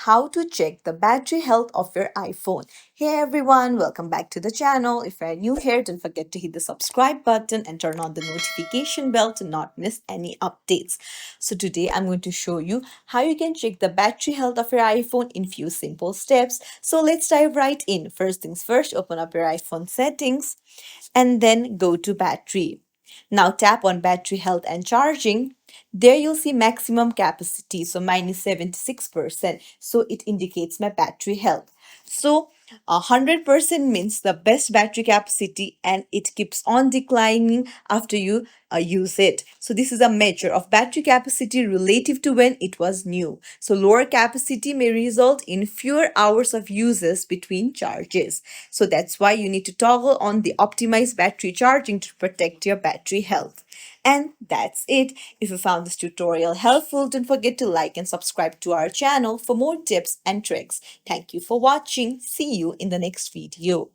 how to check the battery health of your iPhone. Hey everyone, welcome back to the channel. If you're new here, don't forget to hit the subscribe button and turn on the notification bell to not miss any updates. So today I'm going to show you how you can check the battery health of your iPhone in few simple steps. So let's dive right in. First things first, open up your iPhone settings and then go to battery. Now tap on battery health and charging. There you'll see maximum capacity. So mine is 76%. So it indicates my battery health. So 100% means the best battery capacity and it keeps on declining after you use it. So this is a measure of battery capacity relative to when it was new. So lower capacity may result in fewer hours of uses between charges. So that's why you need to toggle on the optimized battery charging to protect your battery health. And that's it. If you found this tutorial helpful, don't forget to like and subscribe to our channel for more tips and tricks. Thank you for watching. See you in the next video.